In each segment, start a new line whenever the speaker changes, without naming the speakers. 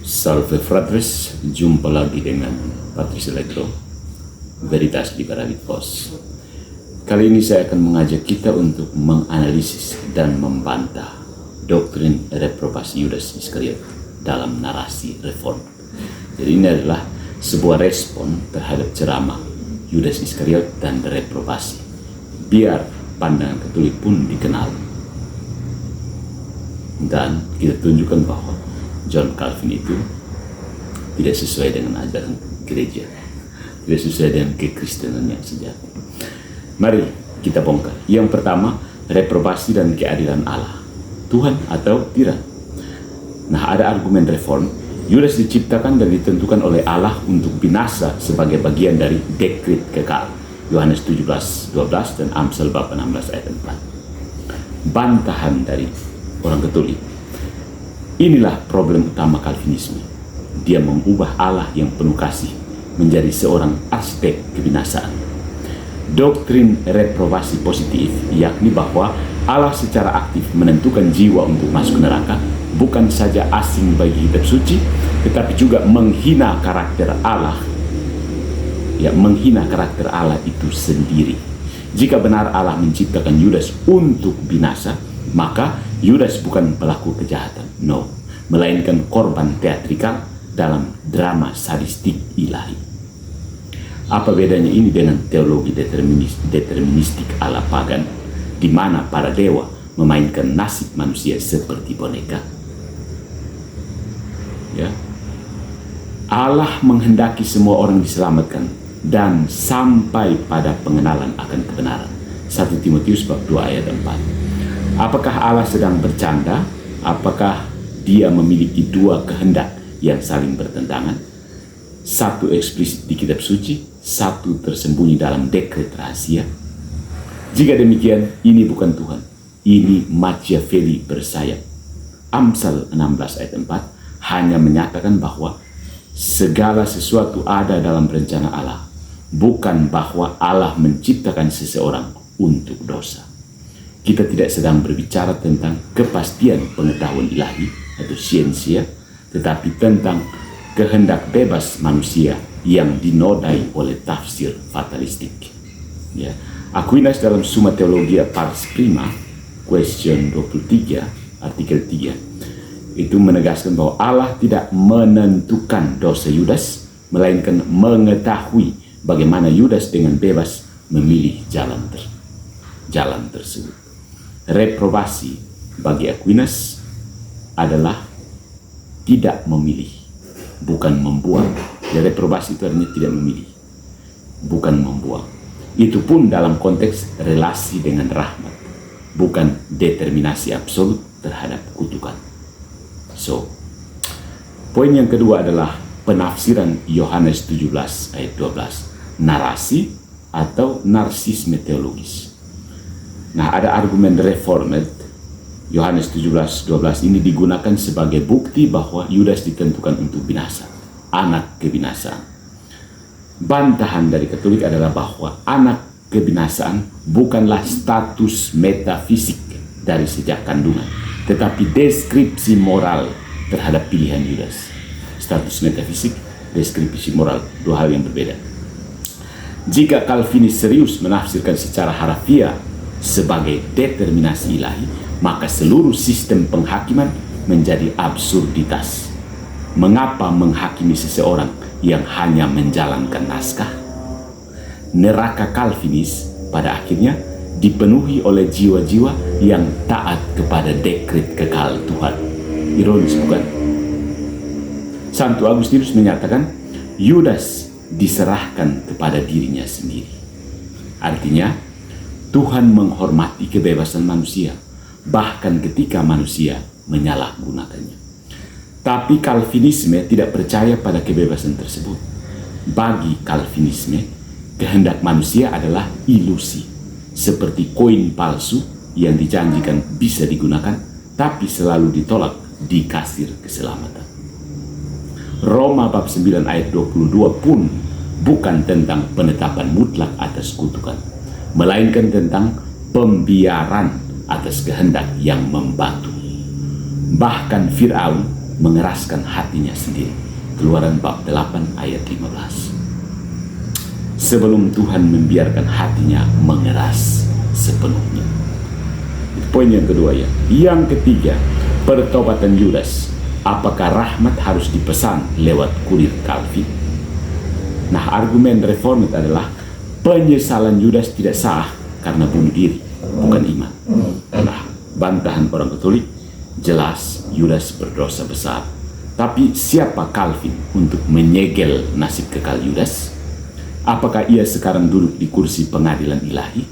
Salve fratres, jumpa lagi dengan Patrice Electro, Veritas di Paradit Pos. Kali ini saya akan mengajak kita untuk menganalisis dan membantah doktrin reprobasi Yudas Iskariot dalam narasi reform. Jadi ini adalah sebuah respon terhadap ceramah Yudas Iskariot dan reprobasi, biar pandangan Katolik pun dikenal. Dan kita tunjukkan bahwa John Calvin itu tidak sesuai dengan ajaran gereja, tidak sesuai dengan kekristenan yang sejati. Mari kita bongkar. Yang pertama, reprobasi dan keadilan Allah, Tuhan atau tiran. Nah, ada argumen reform. Yudas diciptakan dan ditentukan oleh Allah untuk binasa sebagai bagian dari dekret kekal, Yohanes 17:12 dan Amsal bab 16 ayat 4. Bantahan dari orang Katolik. Inilah problem utama Calvinisme. Dia mengubah Allah yang penuh kasih menjadi seorang arsitek kebinasaan. Doktrin reprobasi positif, yakni bahwa Allah secara aktif menentukan jiwa untuk masuk neraka, bukan saja asing bagi kitab suci, tetapi juga menghina karakter Allah. Ya, menghina karakter Allah itu sendiri. Jika benar Allah menciptakan Yudas untuk binasa, maka Yudas bukan pelaku kejahatan, melainkan korban teatrikal dalam drama sadistik ilahi. Apa bedanya ini dengan teologi deterministik ala pagan, di mana para dewa memainkan nasib manusia seperti boneka? Ya, Allah menghendaki semua orang diselamatkan dan sampai pada pengenalan akan kebenaran. 1 Timotius bab 2 ayat 4. Apakah Allah sedang bercanda? Apakah dia memiliki dua kehendak yang saling bertentangan? Satu eksplisit di kitab suci, satu tersembunyi dalam dekret rahasia. Jika demikian, ini bukan Tuhan. Ini Machiavelli bersayap. Amsal 16 ayat 4 hanya menyatakan bahwa segala sesuatu ada dalam rencana Allah, bukan bahwa Allah menciptakan seseorang untuk dosa. Kita tidak sedang berbicara tentang kepastian pengetahuan ilahi atau siensia, tetapi tentang kehendak bebas manusia yang dinodai oleh tafsir fatalistik. Ya. Aquinas dalam Summa Theologia Pars Prima, question 23, artikel 3, itu menegaskan bahwa Allah tidak menentukan dosa Yudas, melainkan mengetahui bagaimana Yudas dengan bebas memilih jalan tersebut. Reprobasi bagi Aquinas adalah tidak memilih, bukan membuang. Ya, reprobasi itu artinya tidak memilih, bukan membuang. Itu pun dalam konteks relasi dengan rahmat, bukan determinasi absolut terhadap kutukan. So, poin yang kedua adalah penafsiran Yohanes 17 ayat 12, narasi atau narsisme teologis. Nah, ada argumen reformed. Yohanes 17:12 ini digunakan sebagai bukti bahwa Yudas ditentukan untuk binasa, anak kebinasaan. Bantahan dari Katolik adalah bahwa anak kebinasaan bukanlah status metafisik dari sejak kandungan, tetapi deskripsi moral terhadap pilihan Yudas. Status metafisik, deskripsi moral, dua hal yang berbeda. Jika Calvinis serius menafsirkan secara harafiah sebagai determinasi ilahi, maka seluruh sistem penghakiman menjadi absurditas. Mengapa menghakimi seseorang yang hanya menjalankan naskah? Neraka Calvinis pada akhirnya dipenuhi oleh jiwa-jiwa yang taat kepada dekret kekal Tuhan. Ironis bukan? Santo Agustinus menyatakan Yudas diserahkan kepada dirinya sendiri. Artinya, Tuhan menghormati kebebasan manusia, bahkan ketika manusia menyalahgunakannya. Tapi Calvinisme tidak percaya pada kebebasan tersebut. Bagi Calvinisme, kehendak manusia adalah ilusi, seperti koin palsu yang dijanjikan bisa digunakan, tapi selalu ditolak di kasir keselamatan. Roma bab 9 ayat 22 pun bukan tentang penetapan mutlak atas kutukan, melainkan tentang pembiaran atas kehendak yang membantu. Bahkan Fir'aun mengeraskan hatinya sendiri. Keluaran bab 8 ayat 15. Sebelum Tuhan membiarkan hatinya mengeras sepenuhnya. Poin yang kedua ya. Yang ketiga, pertobatan Yudas. Apakah rahmat harus dipesan lewat kurir Calvin? Nah, argumen reformit adalah penyesalan Yudas tidak sah karena bunuh diri, bukan iman. Nah, bantahan orang Katolik, jelas Yudas berdosa besar. Tapi siapa Calvin untuk menyegel nasib kekal Yudas? Apakah ia sekarang duduk di kursi pengadilan ilahi?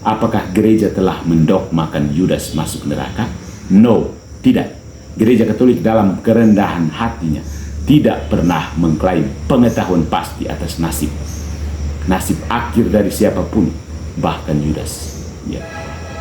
Apakah gereja telah mendogmakan Yudas masuk neraka? No, tidak. Gereja Katolik dalam kerendahan hatinya tidak pernah mengklaim pengetahuan pasti atas nasib akhir dari siapapun, bahkan Yudas. Ya.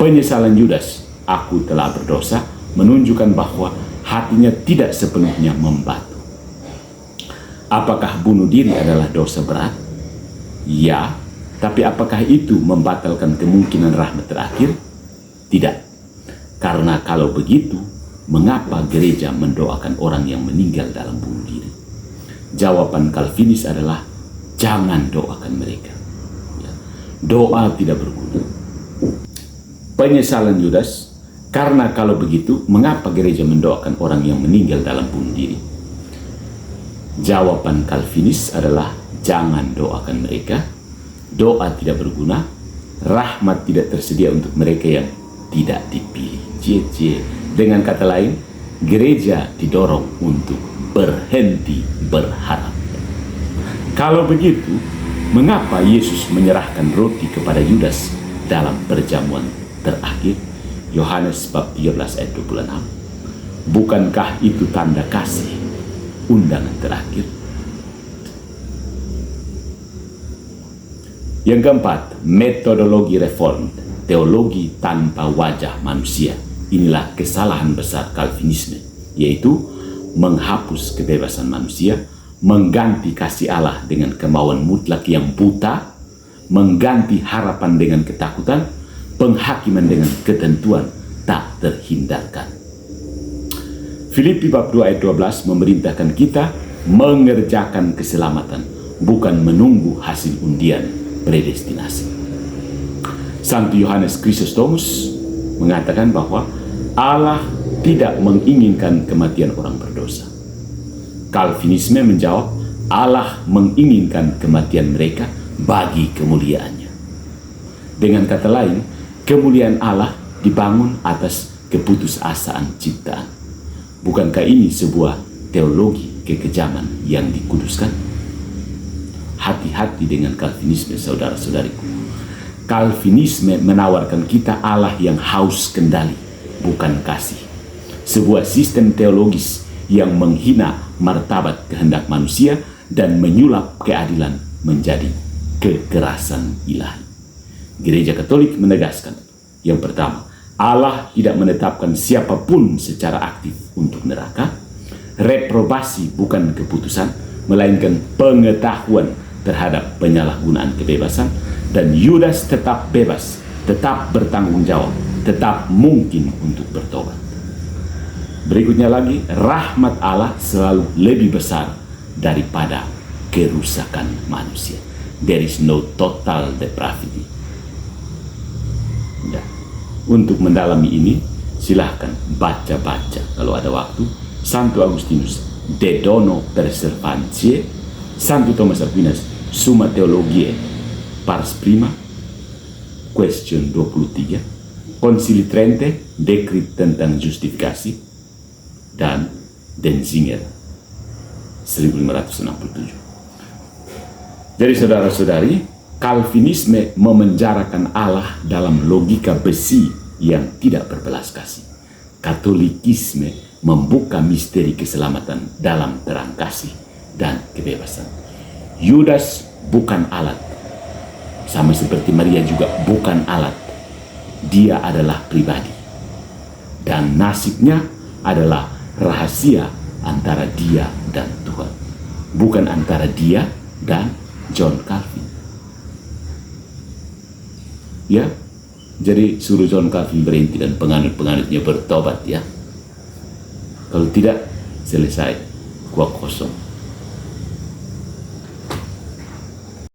Penyesalan Yudas, aku telah berdosa, menunjukkan bahwa hatinya tidak sepenuhnya membatu. Apakah bunuh diri adalah dosa berat? Ya, tapi apakah itu membatalkan kemungkinan rahmat terakhir? Tidak. Karena kalau begitu, mengapa gereja mendoakan orang yang meninggal dalam bunuh diri? Jawaban Calvinis adalah jangan doakan mereka. Ya. Doa tidak berguna. Penyesalan Yudas, karena kalau begitu, mengapa gereja mendoakan orang yang meninggal dalam bunuh diri? Jawaban Calvinis adalah jangan doakan mereka. Doa tidak berguna. Rahmat tidak tersedia untuk mereka yang tidak dipilih. Dengan kata lain, gereja didorong untuk berhenti berharap. Kalau begitu, mengapa Yesus menyerahkan roti kepada Yudas dalam perjamuan terakhir? Yohanes bab 13 ayat 26. Bukankah itu tanda kasih, undangan terakhir? Yang keempat, metodologi reform, teologi tanpa wajah manusia. Inilah kesalahan besar Calvinisme, yaitu menghapus kebebasan manusia, mengganti kasih Allah dengan kemauan mutlak yang buta, mengganti harapan dengan ketakutan, penghakiman dengan ketentuan tak terhindarkan. Filipi bab 2 ayat 12 memerintahkan kita mengerjakan keselamatan, bukan menunggu hasil undian predestinasi. Santo Yohanes Chrysostomus mengatakan bahwa Allah tidak menginginkan kematian orang berdosa. Calvinisme menjawab, Allah menginginkan kematian mereka bagi kemuliaannya. Dengan kata lain, kemuliaan Allah dibangun atas keputusasaan ciptaan. Bukankah ini sebuah teologi kekejaman yang dikuduskan? Hati-hati dengan Calvinisme, saudara-saudariku. Calvinisme menawarkan kita Allah yang haus kendali, bukan kasih. Sebuah sistem teologis yang menghina martabat kehendak manusia dan menyulap keadilan menjadi kekerasan ilahi. Gereja Katolik menegaskan, yang pertama, Allah tidak menetapkan siapapun secara aktif untuk neraka. Reprobasi bukan keputusan, melainkan pengetahuan terhadap penyalahgunaan kebebasan. Dan Yudas tetap bebas, tetap bertanggung jawab, tetap mungkin untuk bertobat. Berikutnya lagi, rahmat Allah selalu lebih besar daripada kerusakan manusia. There is no total depravity. Ya. Untuk mendalami ini, silahkan baca-baca kalau ada waktu. Santo Agustinus, De Dono Perservantiae, Santo Thomas Aquinas, Summa Theologiae, Pars Prima, question 23, Konsili Trente, dekrit tentang justifikasi, dan Denzinger 1567. Jadi saudara-saudari, Calvinisme memenjarakan Allah dalam logika besi yang tidak berbelas kasih. Katolikisme membuka misteri keselamatan dalam terang kasih dan kebebasan. Yudas bukan alat, sama seperti Maria juga bukan alat. Dia adalah pribadi, dan nasibnya adalah rahasia antara dia dan Tuhan, bukan antara dia dan John Calvin. Ya, jadi suruh John Calvin berhenti dan penganut-penganutnya bertobat ya. Kalau tidak, selesai, kuat kosong.